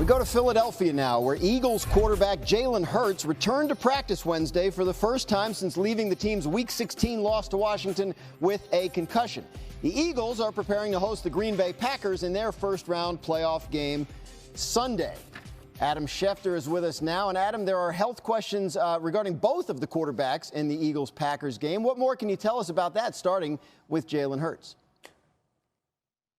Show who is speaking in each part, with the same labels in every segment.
Speaker 1: We go to Philadelphia now, where Eagles quarterback Jalen Hurts returned to practice Wednesday for the first time since leaving the team's Week 16 loss to Washington with a concussion. The Eagles are preparing to host the Green Bay Packers in their first-round playoff game Sunday. Adam Schefter is with us now. And, Adam, there are health questions regarding both of the quarterbacks in the Eagles-Packers game. What more can you tell us about that, starting with Jalen Hurts?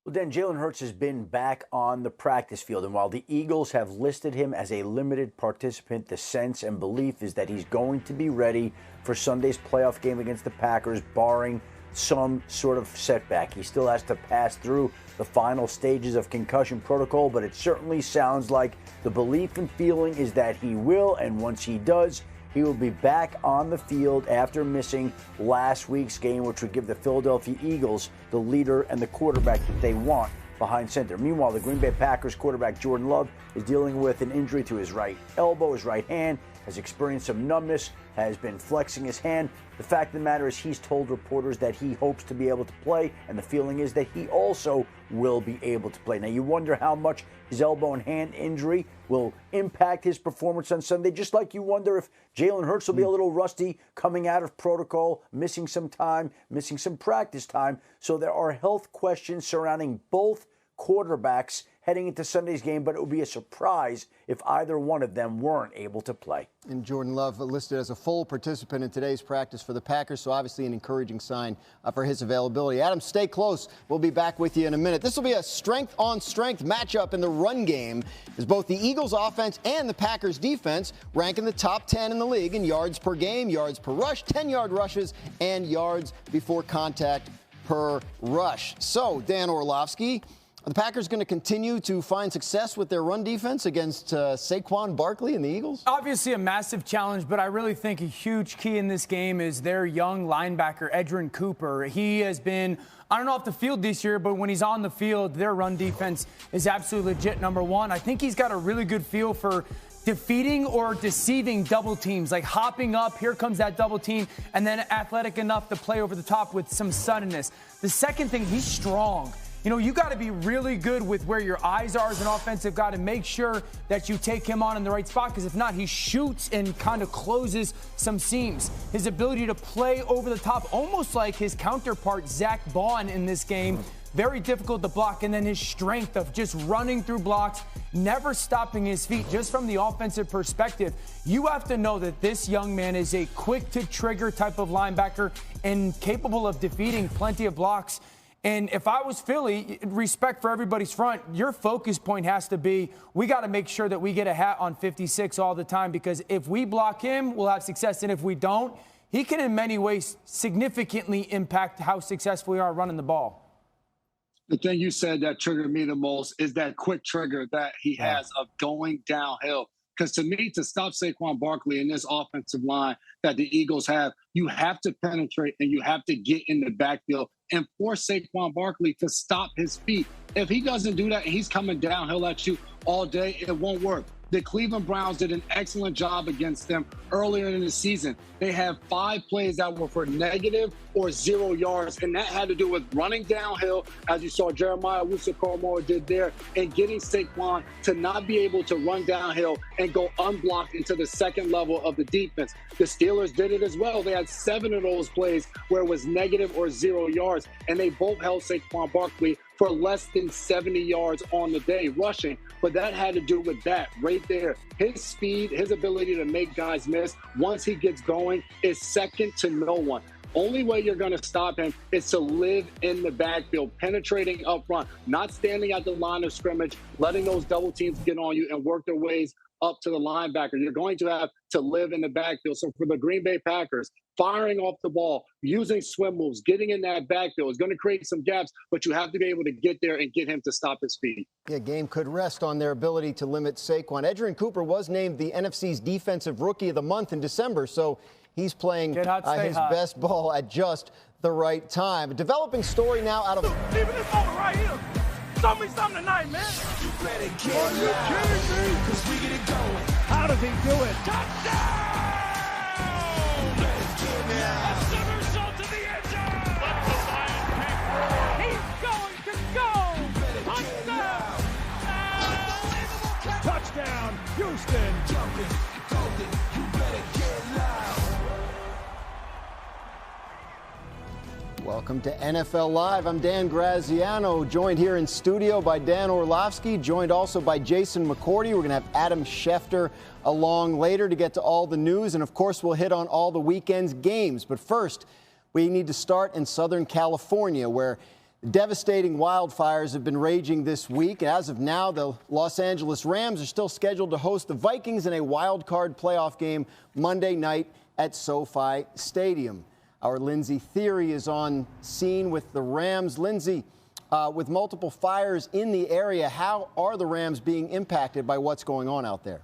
Speaker 2: Well, Dan, Jalen Hurts has been back on the practice field, and while the Eagles have listed him as a limited participant, the sense and belief is that he's going to be ready for Sunday's playoff game against the Packers, barring some sort of setback. He still has to pass through the final stages of concussion protocol, but it certainly sounds like the belief and feeling is that he will, and once he does, he will be back on the field after missing last week's game, which would give the Philadelphia Eagles the leader and the quarterback that they want behind center. Meanwhile, the Green Bay Packers quarterback Jordan Love is dealing with an injury to his right elbow, his right hand, has experienced some numbness, has been flexing his hand. The fact of the matter is he's told reporters that he hopes to be able to play, and the feeling is that he also will be able to play. Now, you wonder how much his elbow and hand injury will impact his performance on Sunday, just like you wonder if Jalen Hurts will be a little rusty coming out of protocol, missing some time, missing some practice time. So there are health questions surrounding both quarterbacks heading into Sunday's game, but it would be a surprise if either one of them weren't able to play.
Speaker 1: And Jordan Love listed as a full participant in today's practice for the Packers, so obviously an encouraging sign for his availability. Adam, stay close. We'll be back with you in a minute. This will be a strength-on-strength matchup in the run game, as both the Eagles offense and the Packers defense rank in the top 10 in the league in yards per game, yards per rush, 10-yard rushes, and yards before contact per rush. So, Dan Orlovsky, are the Packers going to continue to find success with their run defense against Saquon Barkley and the Eagles?
Speaker 3: Obviously a massive challenge, but I really think a huge key in this game is their young linebacker, Edgerrin Cooper. He has been, I don't know off the field this year, but when he's on the field, their run defense is absolutely legit, number one. I think he's got a really good feel for defeating or deceiving double teams, like hopping up, here comes that double team, and then athletic enough to play over the top with some suddenness. The second thing, he's strong. You know, you got to be really good with where your eyes are as an offensive guy to make sure that you take him on in the right spot, because if not, he shoots and kind of closes some seams. His ability to play over the top, almost like his counterpart, Zach Bond, in this game, very difficult to block. And then his strength of just running through blocks, never stopping his feet. Just from the offensive perspective, you have to know that this young man is a quick-to-trigger type of linebacker and capable of defeating plenty of blocks. And if I was Philly, respect for everybody's front, your focus point has to be, we got to make sure that we get a hat on 56 all the time, because if we block him, we'll have success. And if we don't, he can in many ways significantly impact how successful we are running the ball.
Speaker 4: The thing you said that triggered me the most is that quick trigger that he has of going downhill. Because to me, to stop Saquon Barkley in this offensive line that the Eagles have, you have to penetrate and you have to get in the backfield and force Saquon Barkley to stop his feet. If he doesn't do that and he's coming downhill at you all day, it won't work. The Cleveland Browns did an excellent job against them earlier in the season. They had 5 plays that were for negative or 0 yards, and that had to do with running downhill, as you saw Jeremiah Wusu-Koramoah did there, and getting Saquon to not be able to run downhill and go unblocked into the second level of the defense. The Steelers did it as well. They had 7 of those plays where it was negative or 0 yards, and they both held Saquon Barkley for less than 70 yards on the day rushing. But that had to do with that right there. His speed, his ability to make guys miss once he gets going is second to no one. Only way you're going to stop him is to live in the backfield, penetrating up front, not standing at the line of scrimmage, letting those double teams get on you and work their ways up to the linebacker. You're going to have to live in the backfield. So for the Green Bay Packers, firing off the ball, using swim moves, getting in that backfield is going to create some gaps, but you have to be able to get there and get him to stop his feet.
Speaker 1: Yeah, game could rest on their ability to limit Saquon. Edgerrin Cooper was named the NFC's Defensive Rookie of the Month in December, so he's playing his best ball at just the right time. A developing story now out of...
Speaker 5: Even this moment right here. Show me something tonight, man. You better get it, because we get it going. How does he do it? Touchdown! A somersault to the end zone. Let the Lions pick. He's going to go. Touchdown! Unbelievable catch. Houston. Jumping, golden, you better get loud.
Speaker 1: Welcome to NFL Live. I'm Dan Graziano, joined here in studio by Dan Orlovsky, joined also by Jason McCourty. We're going to have Adam Schefter along later to get to all the news. And, of course, we'll hit on all the weekend's games. But first, we need to start in Southern California, where devastating wildfires have been raging this week. As of now, the Los Angeles Rams are still scheduled to host the Vikings in a wild card playoff game Monday night at SoFi Stadium. Our Lindsay Theory is on scene with the Rams. Lindsay, with multiple fires in the area, how are the Rams being impacted by what's going on out there?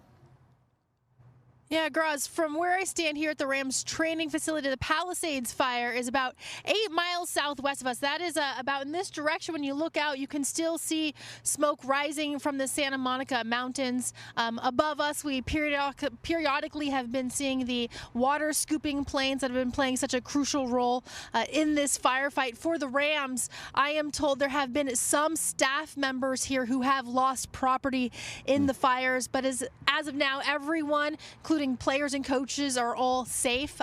Speaker 6: Yeah, Graz, from where I stand here at the Rams training facility, the Palisades fire is about 8 miles southwest of us. That is about in this direction. When you look out, you can still see smoke rising from the Santa Monica Mountains. Above us, we periodically have been seeing the water scooping planes that have been playing such a crucial role in this firefight. For the Rams, I am told there have been some staff members here who have lost property in the fires, but as of now, everyone, including players and coaches, are all safe.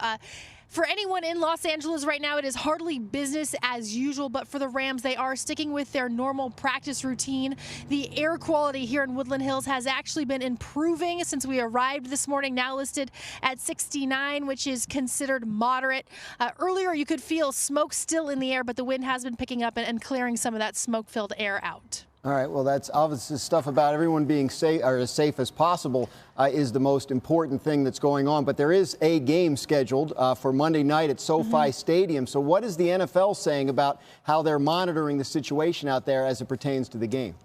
Speaker 6: For anyone in Los Angeles right now, it is hardly business as usual, but for the Rams, they are sticking with their normal practice routine. The air quality here in Woodland Hills has actually been improving since we arrived this morning, now listed at 69, which is considered moderate. Earlier, you could feel smoke still in the air, but the wind has been picking up and clearing some of that smoke-filled air out.
Speaker 1: All right, well, that's obviously stuff about everyone being safe, or as safe as possible, is the most important thing that's going on. But there is a game scheduled for Monday night at SoFi Stadium. So what is the NFL saying about how they're monitoring the situation out there as it pertains to the game?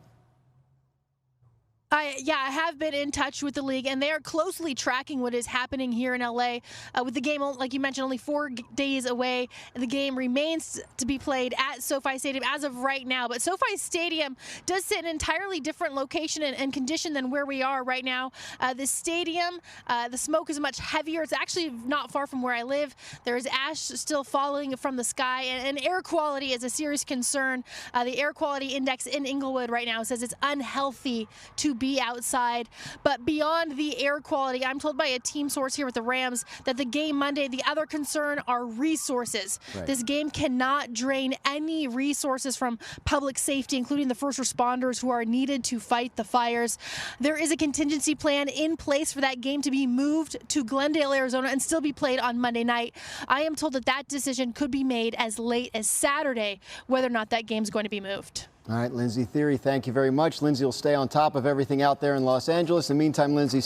Speaker 6: I have been in touch with the league, and they are closely tracking what is happening here in LA. With the game, like you mentioned, only 4 days away, the game remains to be played at SoFi Stadium as of right now. But SoFi Stadium does sit in an entirely different location and condition than where we are right now. The stadium, the smoke is much heavier. It's actually not far from where I live. There is ash still falling from the sky, and air quality is a serious concern. The air quality index in Inglewood right now says it's unhealthy to be outside. But beyond the air quality, I'm told by a team source here with the Rams that the game Monday, the other concern are resources. Right. This game cannot drain any resources from public safety, including the first responders who are needed to fight the fires. There is a contingency plan in place for that game to be moved to Glendale, Arizona, and still be played on Monday night. I am told that that decision could be made as late as Saturday, whether or not that game is going to be moved.
Speaker 1: All right, Lindsay Theory, thank you very much. Lindsay will stay on top of everything out there in Los Angeles. In the meantime, Lindsay,